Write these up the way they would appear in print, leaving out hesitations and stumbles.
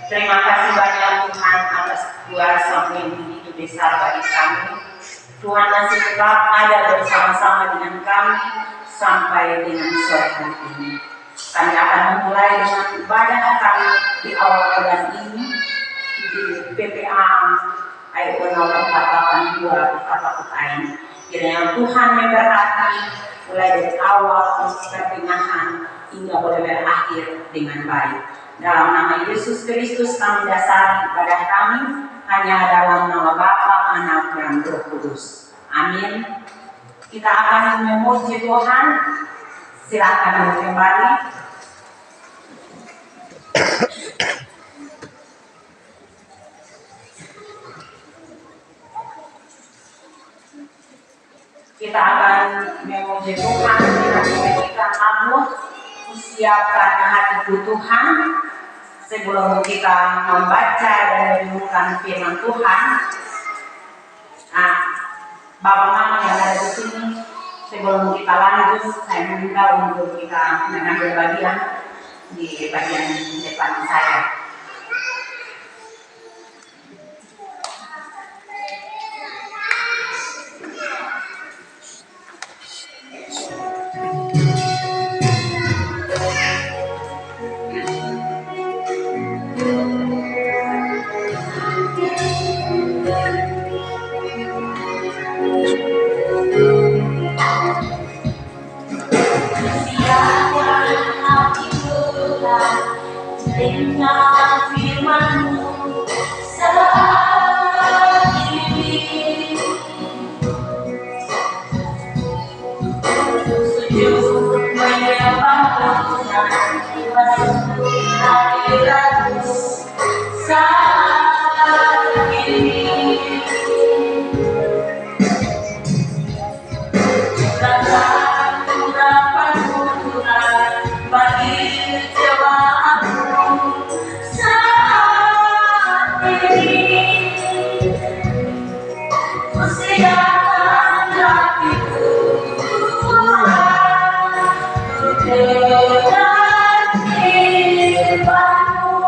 Terima kasih banyak Tuhan atas kuasa yang begitu besar bagi kami. Tuhan masih tetap ada bersama-sama dengan kami sampai dengan sore hari ini. Kami akan memulai dengan ibadah kami di awal bulan ini di PPA ayat 482 di kata Kutain. Kiranya Tuhan memberkati mulai dari awal pertengahan hingga boleh berakhir dengan baik. Dalam nama Yesus Kristus kami dasari ibadah kami hanya dalam nama Bapa, Anak, dan Roh Kudus. Amin. Kita akan memuji Tuhan. Silakan kembali. Kita akan memuji Tuhan dengan menyanyikan mazmur Siapkan hatiku Tuhan. Sebelum kita membaca dan merenungkan firman Tuhan, Bapak Mama yang ada di sini, sebelum kita lanjut, saya minta untuk kita mengambil bagian di bagian depan saya. Dengan firman-Mu saat ini, sujud menyembah Tuhan masuk hadirat-Mu saat ini. Datang urapan-Mu Tuhan bagi jemaat-Mu saat ini. Siapkan hatiku Tuhan dengan firman-Mu.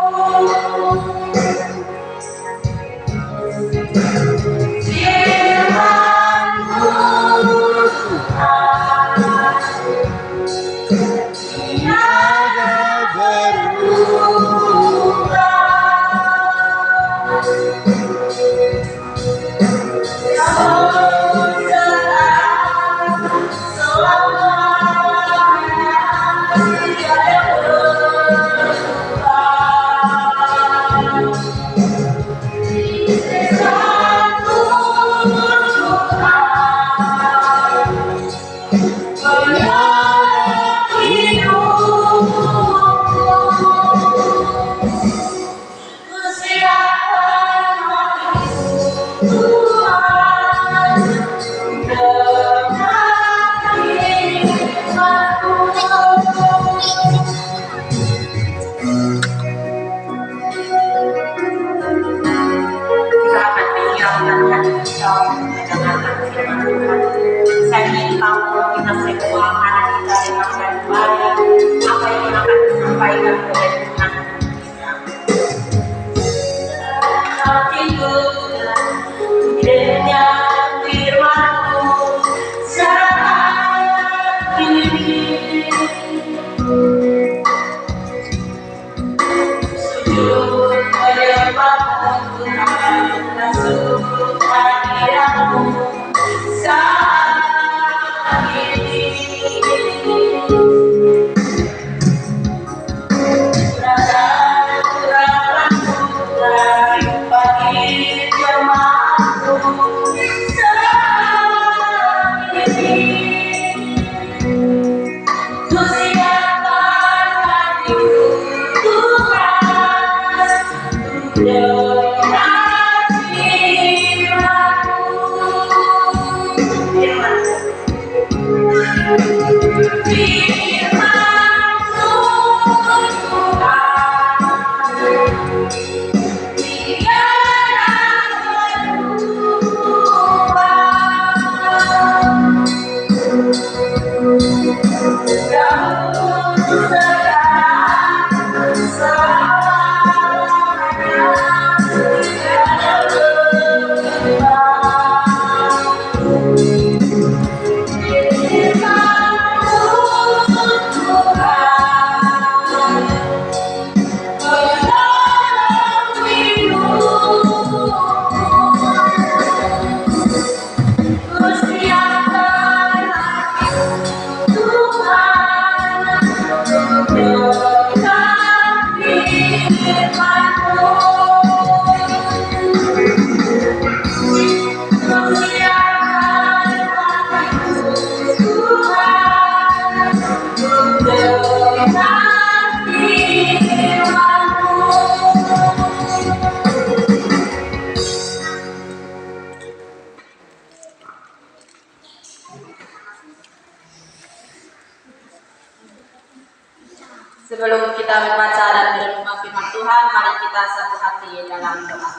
Tuhan, mari kita satu hati dalam doa.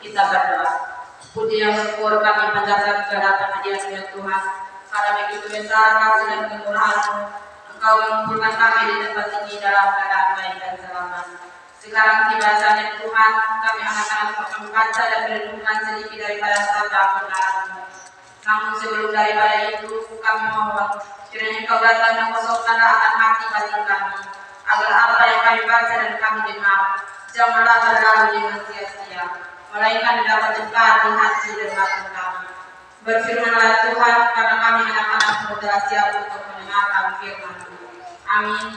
Kita berdoa. Puji dan syukur kami panjatkan kehadiran hadirat ya Tuhan. Karena begitu besar kasih dan kemurahan-Mu, Engkau mengumpulkan kami di tempat ini dalam keadaan baik dan selamat. Sekarang tiba saatnya Tuhan, kami akan membaca dan merenungkan sedikit daripada sabda kebenaran-Mu. Namun sebelum daripada itu, kami mohon kiranya Engkau datang dan kosongkan akan hati batin kami, agar apa yang kami baca dan kami dengar janganlah berlalu dengan sia-sia, melainkan dapat dekat di hati dan batin kami. Berfirmanlah Tuhan, karena kami anak-anak-Mu telah siap untuk mendengarkan firman-Mu. Amin.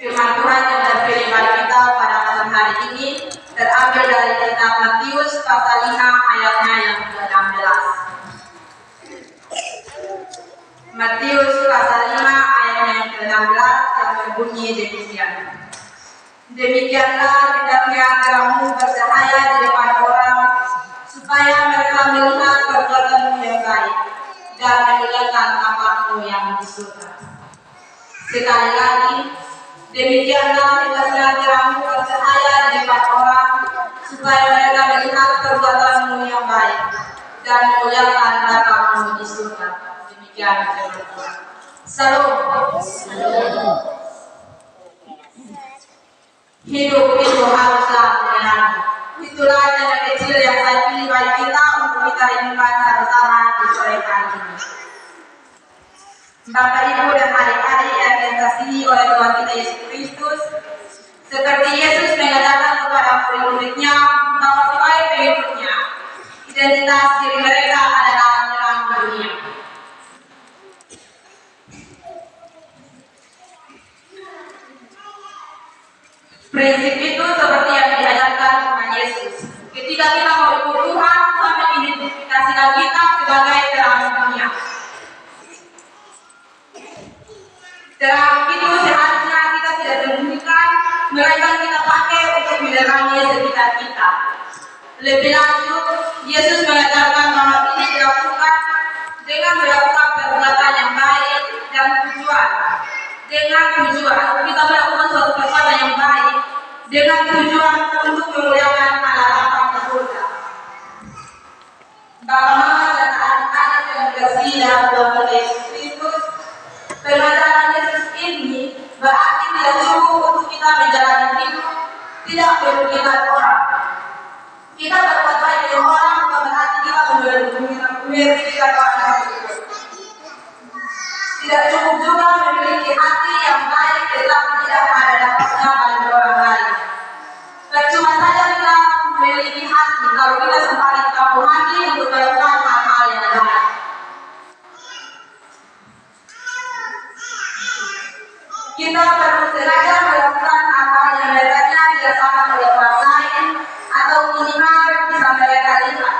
Firman Tuhan yang terpilih bagi kita pada malam hari ini terambil dari kitab Matius pasal 5 ayatnya yang ke-16. Matius pasal 5 ayatnya yang ke-16 yang berbunyi demikian. Demikianlah hendaknya kamu bercahaya di depan orang, supaya mereka melihat perbuatanmu yang baik dan memuliakan Bapa-Mu yang di surga. Sekali lagi, demikianlah hendaknya kamu bercahaya di depan orang, supaya mereka melihat perbuatanmu yang baik dan memuliakan Bapa-Mu di surga. Demikian firman Tuhan. Salam. Hidup itu haruslah menyenangkan. Itulah cara kecil yang saya pilih bagi kita untuk kita renungkan sama-sama di sore hari ini. Bapak, Ibu, dan adik-adik yang dikasihi oleh Tuhan kita Yesus Kristus, seperti Yesus mengatakan kepada murid-muridnya bahwa sebagai pengikutnya, identitas diri mereka adalah terang dunia. Prinsip itu seperti yang diajarkan Tuhan Yesus. Ketika kita mau ikut Tuhan, Tuhan mengidentifikasikan kita sebagai terang dunia. Terang itu seharusnya kita tidak sembunyikan, melainkan kita pakai untuk menerangi sekitar kita. Lebih lanjut, Yesus mengajarkan bahwa ini dilakukan dengan melakukan perbuatan yang baik dan tujuan. Dengan tujuan kita melakukan suatu perbuatan yang baik dengan tujuan untuk memuliakan Allah Bapa di surga. Bapak, Mama, dan anak-anak yang dikasihi dalam Tuhan Yesus Kristus, pengajaran Yesus ini berarti tidak cukup untuk kita menjalani hidup tidak merugikan orang. Kita berbuat baik dengan orang bukan berarti kita merugikan orang tersebut. Tidak cukup juga memiliki hati yang baik tetapi tidak ada dapatnya bagi orang lain. Percuma saja kita memiliki hati kalau kita sembari kampung hati untuk melakukan hal-hal yang baik. Kita perlu sengaja melakukan hal-hal yang mereka dirasakan oleh orang lain atau minimal bisa mereka lihat.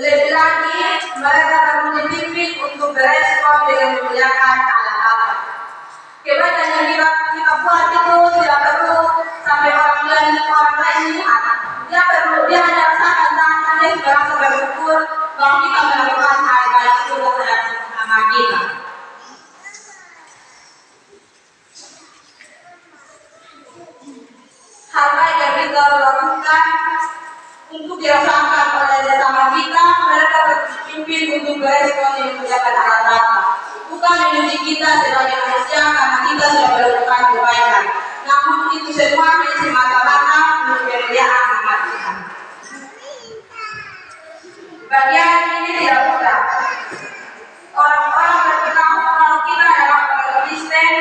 Lebih lagi, mereka perlu dibimbing untuk berespon dengan memuliakan Allah Bapa. Kebaikan yang kita buat itu tidak perlu sampai orang lain lihat. Dia hanya rasakan dan dia merasa bersyukur bahwa kita melakukan hal baik itu terhadap sesama kita. Hal baik yang kita lakukan untuk dirasakan oleh sesama kita, mereka berpimpin untuk berespon dengan memuliakan Allah Bapa. Bukan menuju kita sebagai manusia karena kita sudah melakukan kebaikan, namun itu semua hanya semata-mata untuk kemuliaan nama Tuhan. Bagian ini tidak mudah. Orang-orang berkenal kalau kita adalah orang Kristen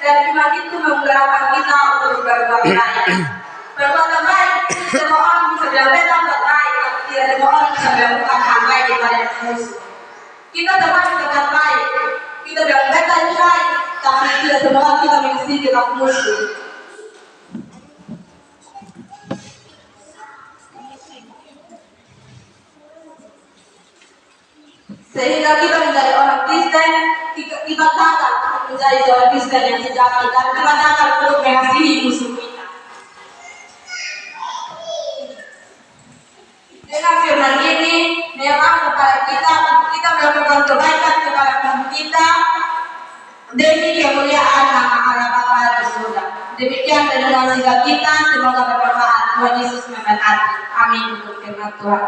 dan iman itu menggerakkan kita untuk berbuat baik. Perbuatan baik, semua orang bisa melakukan baik, tapi tidak semua orang bisa melakukan hal baik kepada musuh. Kita terbaik dengan baik, kita melakukan baik, tapi tidak semua orang kita mengisi dengan musuh. Sehingga kita menjadi orang Kristen, kita gagal menjadi seorang Kristen yang sejati dan kita gagal untuk mengasihi musuh kita. Dengan firman ini, memang kepada kita melakukan kebaikan kepada musuh kita demi kemuliaan nama Allah Bapa di surga. Demikian renungan singkat kita, semoga bermanfaat. Tuhan Yesus memberkati. Amin. Untuk firman Tuhan.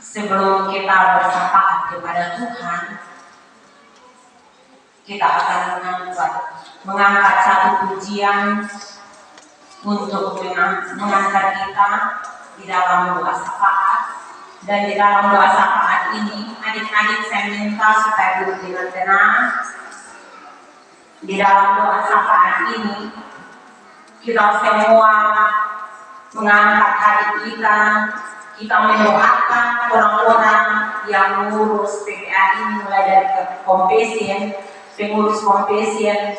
Sebelum kita bersyafat kepada Tuhan, kita akan mengangkat satu pujian untuk mengangkat kita di dalam doa syafaat. Dan di dalam doa syafaat ini, adik-adik saya minta supaya duduk dengan tenang. Di dalam doa syafaat ini, kita semua mengangkat hati kita mendoakan orang-orang yang mengurus PPA ini, mulai dari pengurus kompesen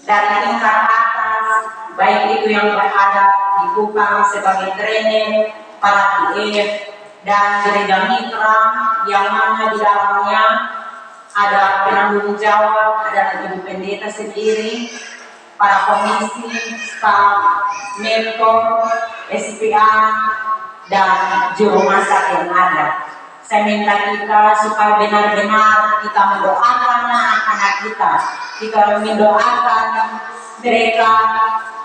dari tingkat atas, baik itu yang berada di Kupang sebagai trainer, para PF, dan gereja mitra yang mana di dalamnya ada penanggung jawab, ada ibu pendeta sendiri, para komisi, staf, mentor, SPA, dan juru masak yang ada. Saya minta kita supaya benar-benar kita mendoakan anak-anak kita mendoakan mereka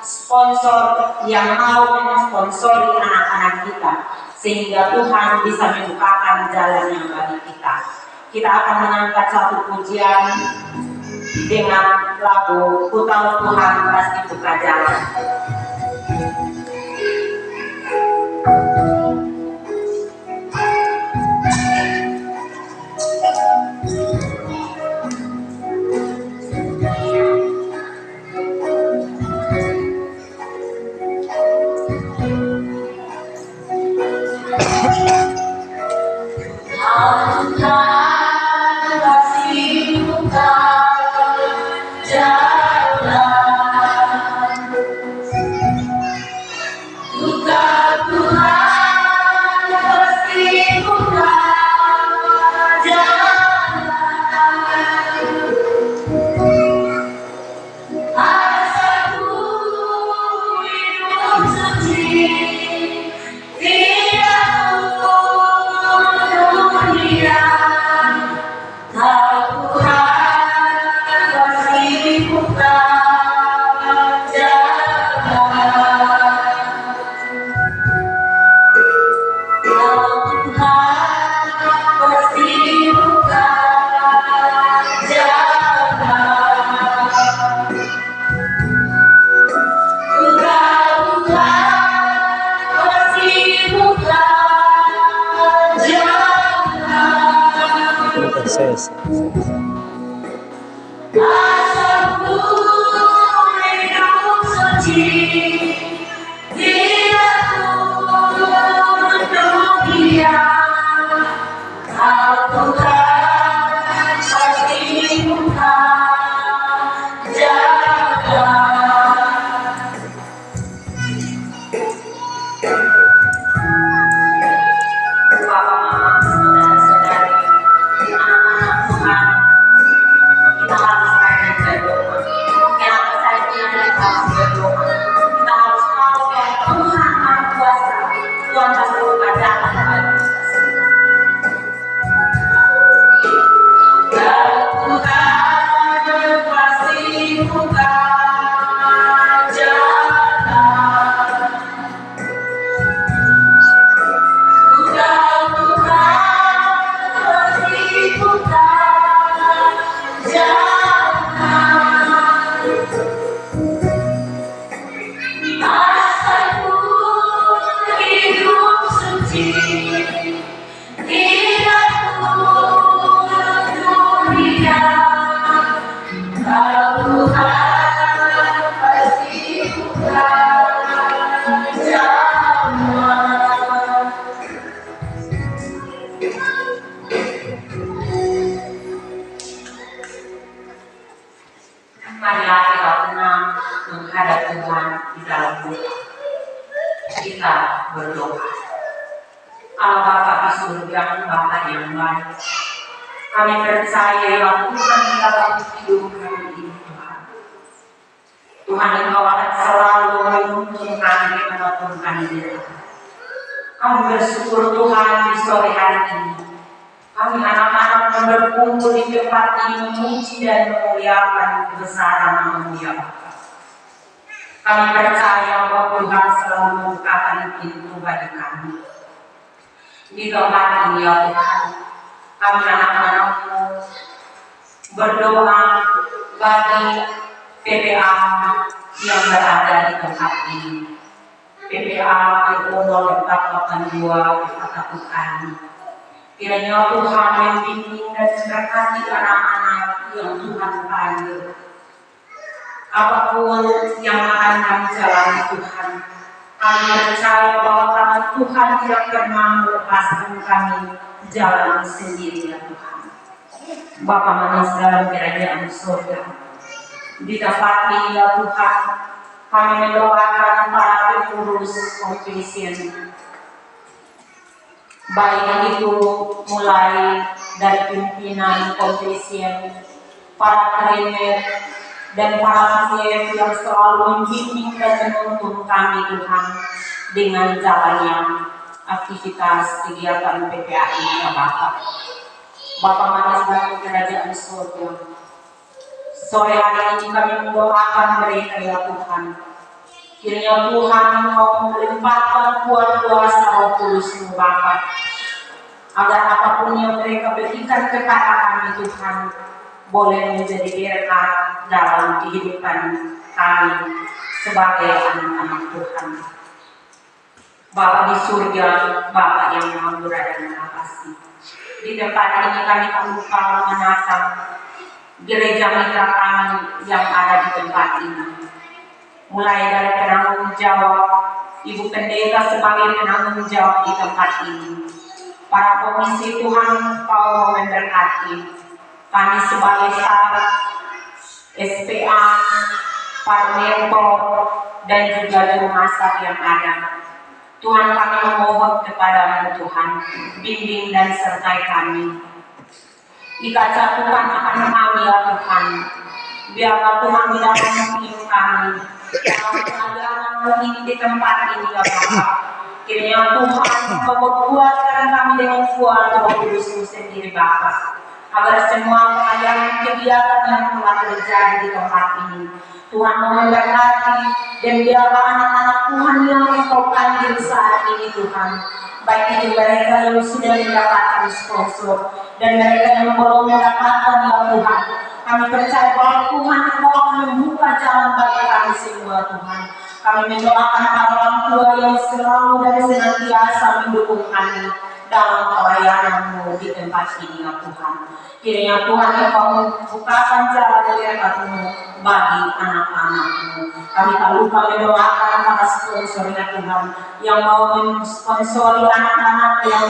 sponsor yang mau mensponsori anak-anak kita, sehingga Tuhan bisa membukakan jalan yang bagi kita. Kita akan mengangkat satu pujian dengan lagu Ku Tahu Tuhan Pasti Buka Jalan. Marilah kita tenang menghadap Tuhan di dalam doa. Kita berdoa. Allah Bapa di surga, Bapa yang baik, kami percaya bahwa Tuhan dalam hidup kami ini, Tuhan. Tuhan, Engkau akan selalu menuntun kami manapun kami berada. Kami bersyukur Tuhan di sore hari ini. Kami anak-anak yang berkumpul di tempat ini memuji dan memuliakan kebesaran nama-Mu ya Bapa. Kami percaya bahwa Tuhan selalu membukakan pintu bagi kami. Di tempat ini ya Tuhan, kami anak-anak-Mu berdoa bagi PPA yang berada di tempat ini. PPA itu 0482 Kota Utara. Kiranya Tuhan membimbing dan memberkati anak-anak yang Tuhan panggil. Apapun yang akan kami jalani Tuhan, kami percaya bahwa karena Tuhan tidak pernah melepaskan kami jalan sendiri ya Tuhan. Bapa manis dalam kerajaan surga, di tempat ini ya Tuhan, kami mendoakan para pengurus komplisian, baik itu mulai dari pimpinan komplisian, para trainer, dan para chef yang selalu membimbing dan menuntun kami Tuhan dengan jalannya aktivitas kegiatan PPA ini ya Bapak. Bapak manis dalam kerajaan surga, sore hari ini kami mendoakan mereka ya Tuhan. Kiranya Tuhan Engkau melimpahkan kuat kuasa Roh Kudus-Mu Bapa, agar apapun yang mereka berikan kepada kami Tuhan boleh menjadi berkat dalam kehidupan kami sebagai anak-anak Tuhan. Bapa di surga, Bapa yang Maha Murah dan Maha Kasih, di tempat ini kami lupa menatap gereja mitra kami yang ada di tempat ini. Mulai dari penanggung jawab Ibu Pendeta sebagai penanggung jawab di tempat ini, para komisi Tuhan Kau memberkati kami sebagai staf, SPA, para mentor dan juga juru masak yang ada. Tuhan, kami memohon kepada-Mu Tuhan, bimbing dan sertai kami. Ikat satukan akan kami ya Tuhan, biarlah Tuhan tidak memilih kami dalam pengajaran ini di tempat ini ya Bapak. Kiranya Tuhan membuatkan kami dengan kuat Roh Kudus-Mu sendiri Bapak, agar semua pengajaran kegiatan yang telah terjadi di tempat ini Tuhan memberkati, dan biarlah anak-anak Tuhan yang Engkau panggil saat ini Tuhan, baik itu mereka yang sudah mendapatkan sponsor dan mereka yang belum mendapatkan ya Tuhan, kami percaya bahwa Tuhan Engkau akan membuka jalan bagi kami semua Tuhan. Kami mendoakan para orang tua yang selalu dan senantiasa mendukung kami dalam pelayanan-Mu di tempat ini ya Tuhan. Kiranya Tuhan Engkau membukakan jalan berkat-Mu bagi anak-anak-Mu. Kami tak lupa mendoakan para sponsor ya Tuhan, yang mau mensponsori anak-anak yang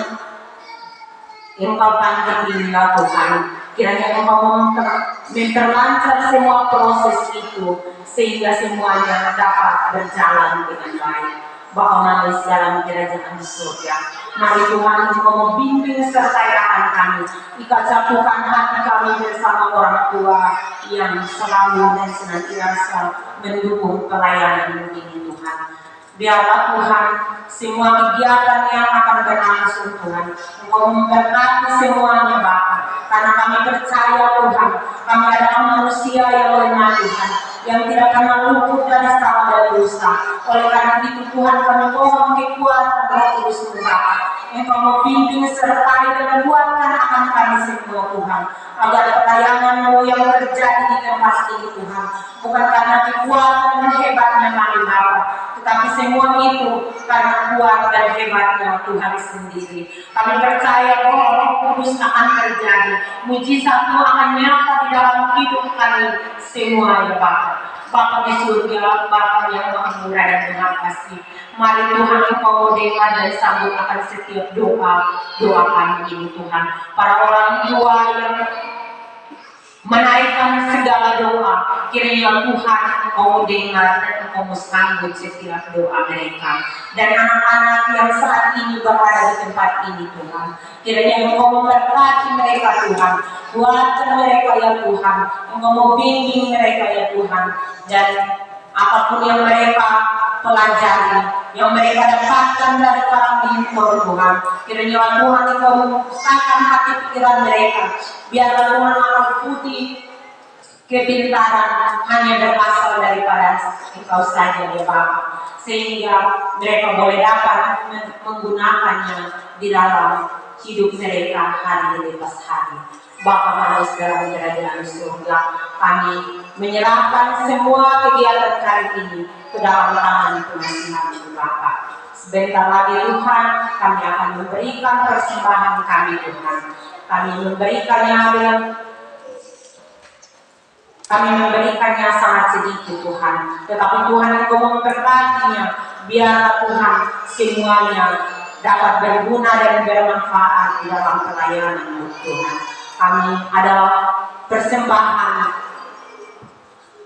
Engkau panggil ini ya Tuhan. Kiranya Engkau memperlancar semua proses itu, sehingga semuanya dapat berjalan dengan baik. Bapa manis dalam kerajaan surga, mari Tuhan Engkau membimbing sertai akan kami. Ikat satukan hati kami bersama orang tua yang selalu dan senantiasa mendukung pelayanan ini Tuhan. Biarlah Tuhan semua kegiatan yang akan berlangsung Tuhan, Engkau memberkati semuanya Bapa, karena kami percaya Tuhan, kami adalah manusia yang lemah Tuhan, yang tidak kenal luput dari salah dan dosa. Oleh karena itu Tuhan, kami mohon kekuatan Roh Kudus-Mu Bapa, Engkau membimbing sertai dan kuatkan akan kami semua Tuhan, agar pelayanan-Mu yang terjadi di tempat ini Tuhan, bukan karena kekuatan dan hebatnya kami Bapa, tetapi semua itu karena kuat dan hebatnya Tuhan sendiri. Kami percaya bahwa Roh Kudus akan terjadi, mujizat-Mu akan nyata di dalam hidup kami semua ya Bapa. Bapa di surga, Bapa yang Maha Murah dan Maha Kasih, mari Tuhan Engkau dengar dan sambut akan setiap doa kami ini Tuhan. Para orang tua yang menaikkan segala doa, kiranya Tuhan Engkau dengar dan Engkau sambut setiap doa mereka. Dan anak-anak yang saat ini berada di tempat ini Tuhan, kiranya Engkau memberkati mereka Tuhan, buatkan mereka ya Tuhan, Engkau membimbing mereka ya Tuhan, dan apapun yang mereka pelajari, yang mereka dapatkan dari para mentor Tuhan, kiranya Tuhan Engkau membukakan hati pikiran mereka, biarlah Tuhan Allah putih kepintaran hanya berasal daripada Engkau saja ya Bapa, sehingga mereka boleh dapat menggunakannya di dalam hidup mereka hari lepas hari. Bapa manis dalam kerajaan surga, kami menyerahkan semua kegiatan kali ini ke dalam tangan pengasihan Bapa. Sebentar lagi Tuhan, kami akan memberikan persembahan kami Tuhan. Kami memberikannya sangat sedikit Tuhan, tetapi Tuhan Engkau memberkatinya, biar Tuhan semuanya dapat berguna dan bermanfaat di dalam pelayanan Tuhan. Kami adalah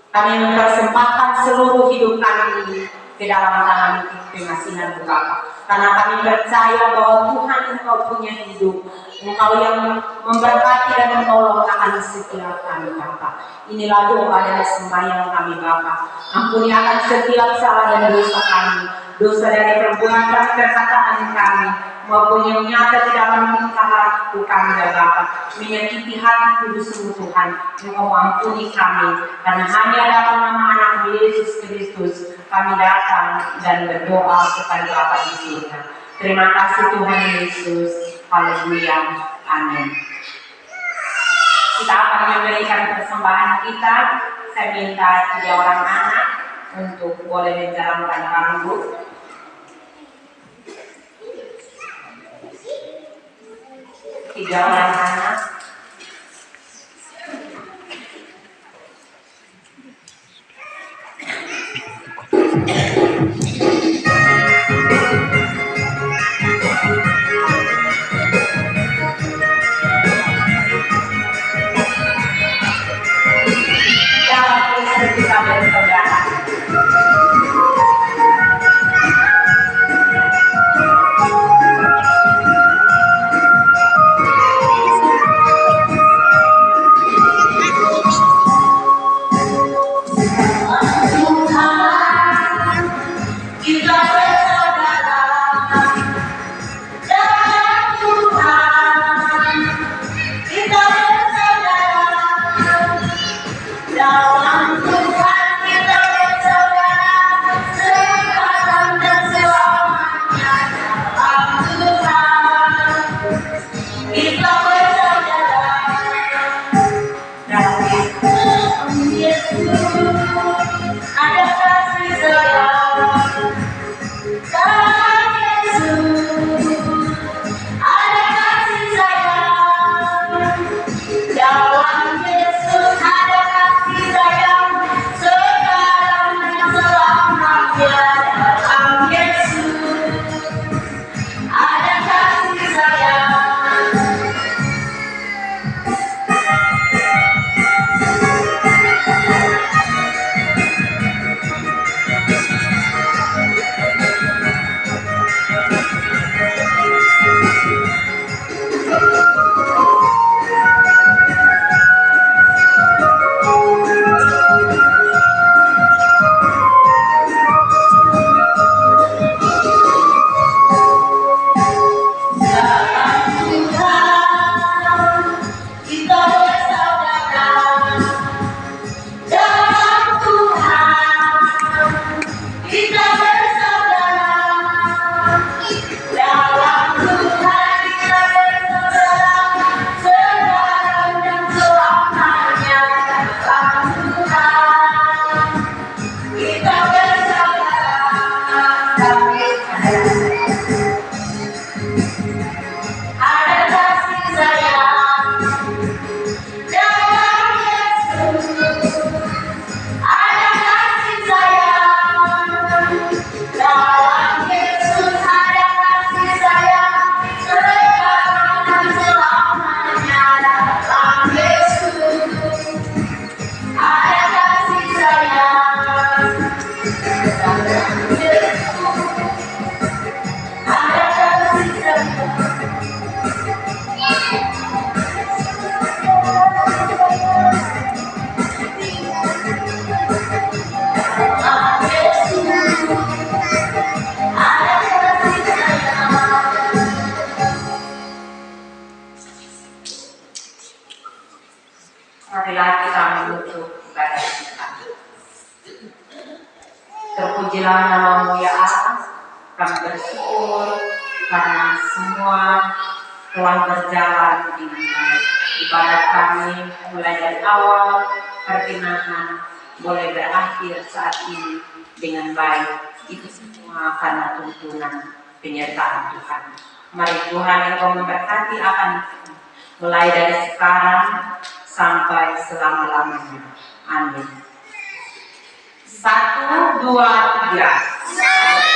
kami mempersembahkan seluruh hidup kami ini ke dalam tangan pengasihan Bapa, karena kami percaya bahwa Tuhan Engkau punya hidup, Engkau yang memberkati dan menolong akan setiap kami Bapa. Inilah doa dan sembahyang kami Bapa. Ampuni akan setiap salah dan dosa kami, dosa dari perbuatan perkataan kami maupun yang nyata di dalam tingkah laku kami ya Bapa, menyakiti hati kudus-Mu Tuhan. Engkau ampuni kami, karena hanya dalam nama anak Yesus Kristus kami datang dan berdoa kepada Bapa di surga. Terima kasih Tuhan Yesus. Haleluya. Amin. Kita akan memberikan persembahan kita. Saya minta 3 orang anak untuk boleh menjalankan rambut. Tiga orang anak. Kita bersaudara. sekali lagi kami menutup ibadah kita. Terpujilah namamu ya Allah, kami bersyukur karena semua telah berjalan dengan baik. Ibadah kami mulai dari awal pertengahan boleh berakhir saat ini dengan baik. Itu semua karena tuntunan penyertaan Tuhan. Mari Tuhan Engkau memberkati akan kita mulai dari sekarang sampai selama-lamanya. Amin. 1, 2, 3.